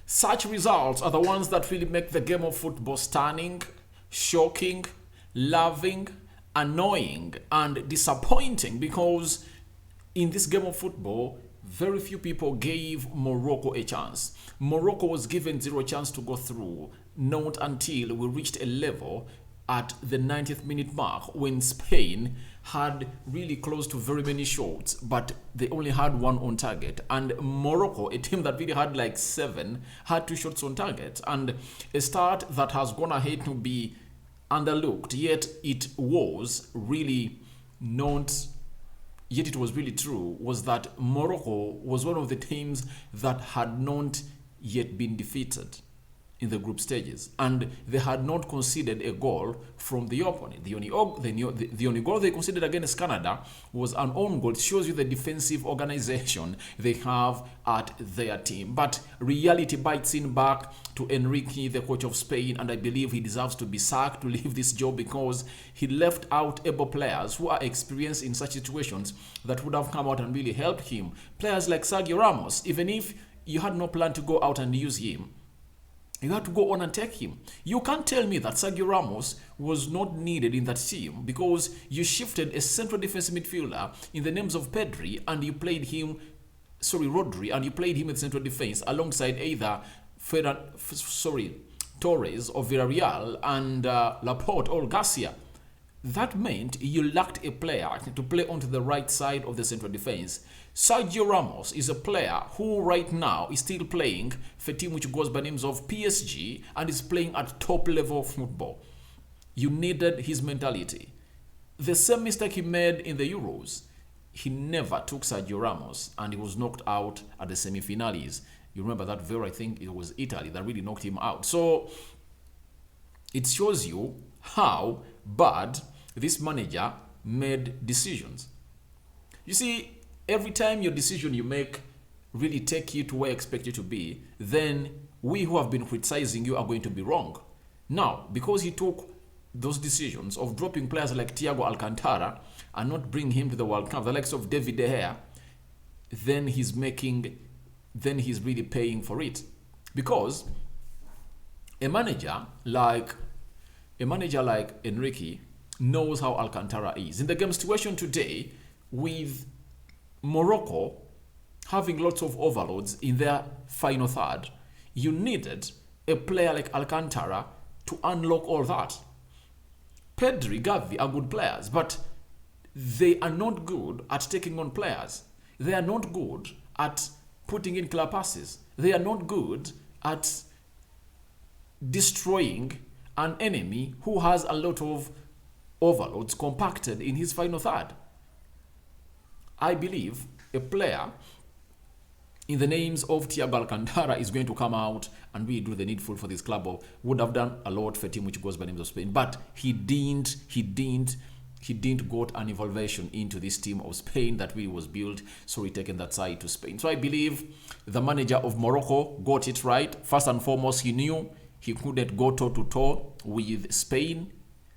Such results are the ones that really make the game of football stunning, shocking, loving, annoying, and disappointing, because in this game of football, very few people gave Morocco a chance. Morocco was given zero chance to go through, not until we reached a level at the 90th minute mark when Spain had really close to very many shots, but they only had one on target. And Morocco, a team that really had like 7, had 2 shots on target. And a start that has gone ahead to be underlooked, yet it was really not, yet it was really true, was that Morocco was one of the teams that had not yet been defeated in the group stages, and they had not conceded a goal from the opponent. The only goal they conceded against Canada was an own goal. It shows you the defensive organization they have at their team. But reality bites in back to Enrique, the coach of Spain, and I believe he deserves to be sacked to leave this job, because he left out able players who are experienced in such situations that would have come out and really helped him. Players like Sergio Ramos, even if you had no plan to go out and use him, you had to go on and take him. You can't tell me that Sergio Ramos was not needed in that team, because you shifted a central defensive midfielder in the names of Rodri, and you played him in central defense alongside either Torres of Villarreal and Laporte or Garcia. That meant you lacked a player to play onto the right side of the central defense. Sergio Ramos is a player who right now is still playing for a team which goes by names of PSG and is playing at top level football. You needed his mentality. The same mistake he made in the Euros. He never took Sergio Ramos and he was knocked out at the semi-finales. You remember that I think it was Italy that really knocked him out. So it shows you how bad this manager made decisions. You see, every time your decision you make really take you to where you expect you to be, then we who have been criticizing you are going to be wrong. Now, because he took those decisions of dropping players like Thiago Alcantara and not bring him to the World Cup, the likes of David De Gea, then he's really paying for it. Because a manager like Enrique knows how Alcantara is. In the game situation today, with Morocco having lots of overloads in their final third, you needed a player like Alcantara to unlock all that. Pedri, Gavi are good players, but they are not good at taking on players. They are not good at putting in clear passes. They are not good at destroying an enemy who has a lot of overloads compacted in his final third. I believe a player in the names of Thiago Alcantara is going to come out and really do the needful for this club, or would have done a lot for a team which goes by names of Spain. But he didn't got an evaluation into this team of Spain that really was built, so he taken that side to Spain. So I believe the manager of Morocco got it right. First and foremost, he knew he couldn't go toe-to-toe with Spain,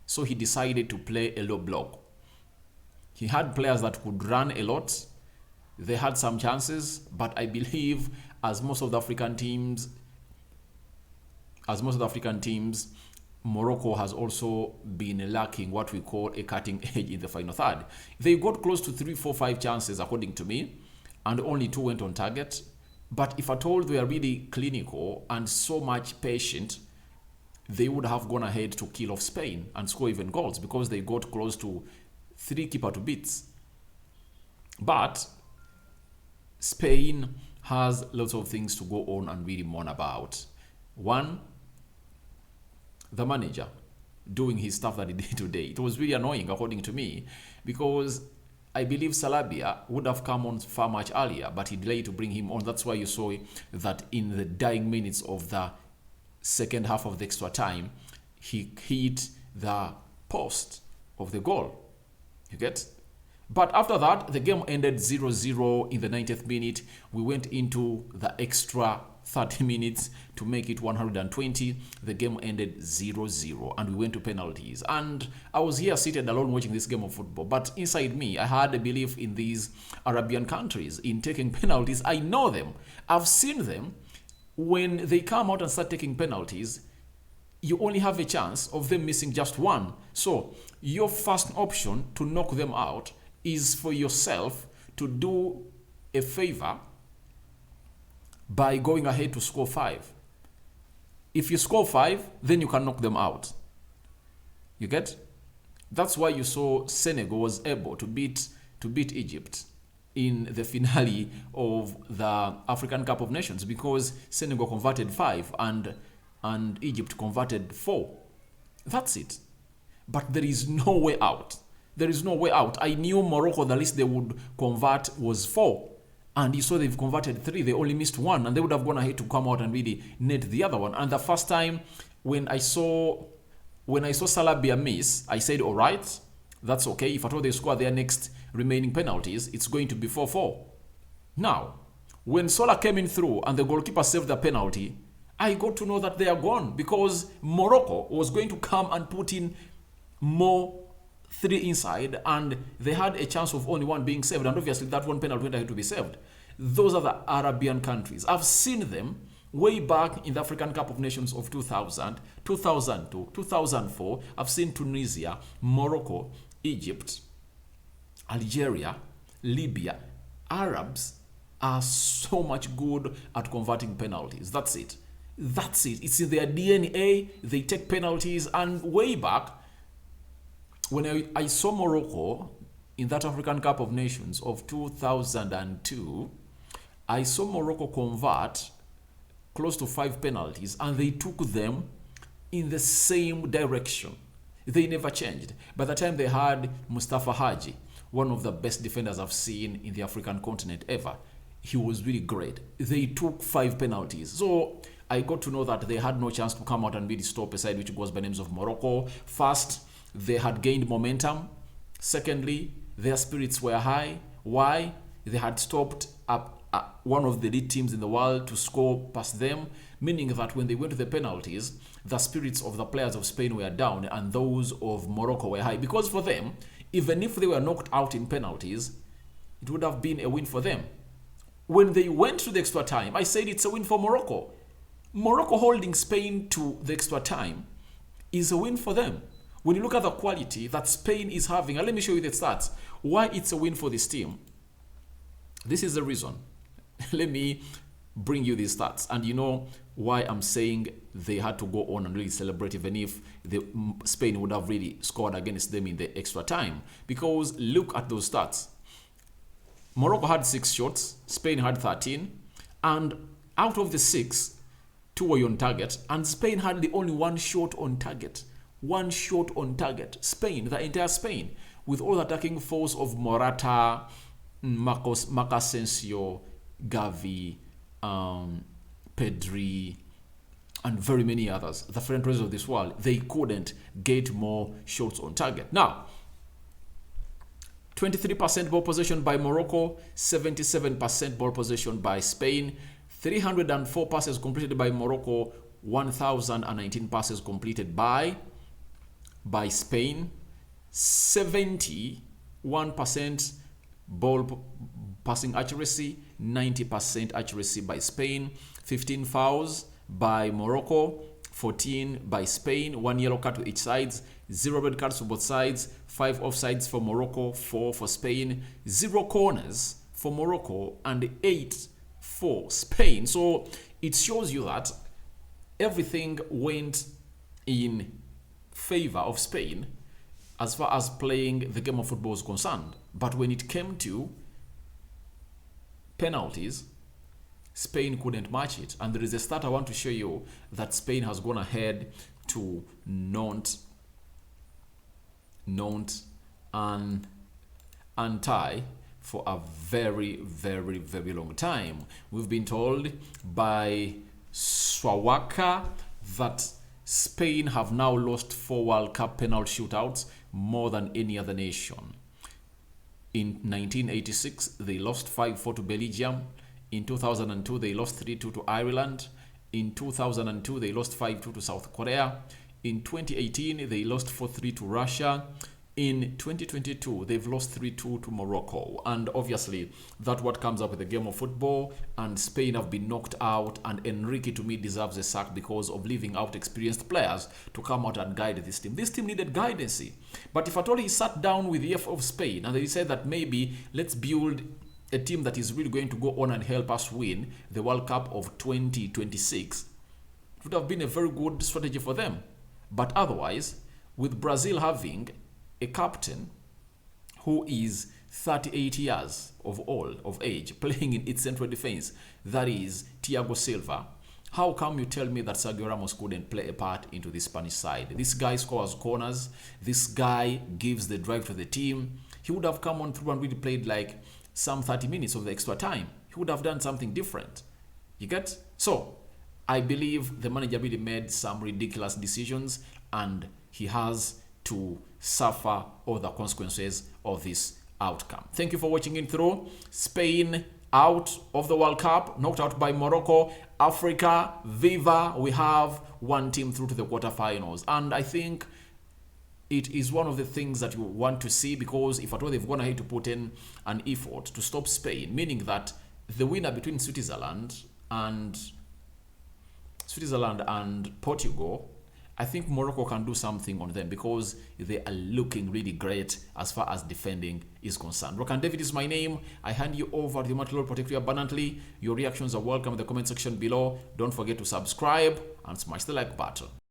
so he decided to play a low block. He had players that could run a lot. They had some chances, but I believe as most of the African teams, Morocco has also been lacking what we call a cutting edge in the final third. They got close to 3, 4, 5 chances according to me, and only 2 went on target. But if at all they are really clinical and so much patient, they would have gone ahead to kill off Spain and score even goals, because they got close to 3 keeper to beats. But Spain has lots of things to go on and really mourn about. One, the manager doing his stuff that he did today. It was really annoying according to me, because I believe Salabia would have come on far much earlier, but he delayed to bring him on. That's why you saw that in the dying minutes of the second half of the extra time, he hit the post of the goal. You get? But after that, the game ended 0-0 in the 90th minute. We went into the extra 30 minutes to make it 120. The game ended 0-0 and we went to penalties. And I was here seated alone watching this game of football. But inside me, I had a belief in these Arabian countries in taking penalties. I know them. I've seen them when they come out and start taking penalties, you only have a chance of them missing just one. So your first option to knock them out is for yourself to do a favor by going ahead to score 5. If you score 5, then you can knock them out. You get? That's why you saw Senegal was able to beat Egypt in the finale of the African Cup of Nations, because Senegal converted 5 and Egypt converted 4. That's it. But there is no way out. There is no way out. I knew Morocco, the least they would convert was 4. And you saw they've converted 3. They only missed 1. And they would have gone ahead to come out and really net the other one. And the first time when I saw Salabia miss, I said, all right, that's okay. If at all they score their next remaining penalties, it's going to be 4-4. Now, when Sola came in through and the goalkeeper saved the penalty, I got to know that they are gone, because Morocco was going to come and put in more 3 inside, and they had a chance of only 1 being saved, and obviously that 1 penalty went ahead to be saved. Those are the Arabian countries. I've seen them way back in the African Cup of Nations of 2000, 2002, 2004. I've seen Tunisia, Morocco, Egypt, Algeria, Libya. Arabs are so much good at converting penalties. That's it. That's it. It's in their DNA. They take penalties. And way back, when I saw Morocco in that African Cup of Nations of 2002, I saw Morocco convert close to 5 penalties, and they took them in the same direction. They never changed. By the time they had Mustafa Haji, one of the best defenders I've seen in the African continent ever. He was really great. They took 5 penalties. So I got to know that they had no chance to come out and really stop a side which goes by names of Morocco. First, they had gained momentum. Secondly, their spirits were high. Why? They had stopped up one of the elite teams in the world to score past them, meaning that when they went to the penalties, the spirits of the players of Spain were down and those of Morocco were high. Because for them, even if they were knocked out in penalties, it would have been a win for them. When they went to the extra time, I said it's a win for Morocco. Morocco holding Spain to the extra time is a win for them. When you look at the quality that Spain is having, and let me show you the stats, why it's a win for this team. This is the reason. Let me bring you these stats, and you know why I'm saying they had to go on and really celebrate, even if Spain would have really scored against them in the extra time. Because look at those stats. Morocco had 6 shots, Spain had 13, and out of the 6, 2 were on target, and Spain had the only 1 shot on target. 1 shot on target. Spain, the entire Spain, with all the attacking force of Morata, Marcos Asensio, Gavi, Pedri, and very many others, the French players of this world, they couldn't get more shots on target. Now, 23% ball possession by Morocco, 77% ball possession by Spain, 304 passes completed by Morocco, 1,019 passes completed by Spain, 71% ball passing accuracy, 90% accuracy by Spain, 15 fouls by Morocco, 14 by Spain, 1 yellow card to each side, 0 red cards for both sides, 5 offsides for Morocco, 4 for Spain, 0 corners for Morocco, and 8 for Spain. So it shows you that everything went in favor of Spain as far as playing the game of football is concerned. But when it came to penalties, Spain couldn't match it. And there is a stat I want to show you that Spain has gone ahead to Nantes and tie for a very, very, very long time. We've been told by Swawaka that Spain have now lost 4 World Cup penalty shootouts, more than any other nation. In 1986, they lost 5-4 to Belgium. In 2002, they lost 3-2 to Ireland. In 2002, they lost 5-2 to South Korea. In 2018, they lost 4-3 to Russia. In 2022, they've lost 3-2 to Morocco. And obviously, that's what comes up with the game of football. And Spain have been knocked out. And Enrique, to me, deserves a sack because of leaving out experienced players to come out and guide this team. This team needed guidance. But if at all he sat down with the FA of Spain and they said that maybe let's build a team that is really going to go on and help us win the World Cup of 2026, it would have been a very good strategy for them. But otherwise, with Brazil having a captain who is 38 years of age, playing in its central defense, that is Thiago Silva, how come you tell me that Sergio Ramos couldn't play a part into the Spanish side? This guy scores corners. This guy gives the drive to the team. He would have come on through and really played like some 30 minutes of the extra time. He would have done something different. You get? So, I believe the manager really made some ridiculous decisions and he has to suffer all the consequences of this outcome. Thank you for watching it through. Spain out of the World Cup, knocked out by Morocco. Africa, viva, we have one team through to the quarterfinals. And I think it is one of the things that you want to see, because if at all they've gone ahead to put in an effort to stop Spain, meaning that the winner between Switzerland and Portugal, I think Morocco can do something on them because they are looking really great as far as defending is concerned. Rokani David is my name. I hand you over to the Lord protect you abundantly. Your reactions are welcome in the comment section below. Don't forget to subscribe and smash the like button.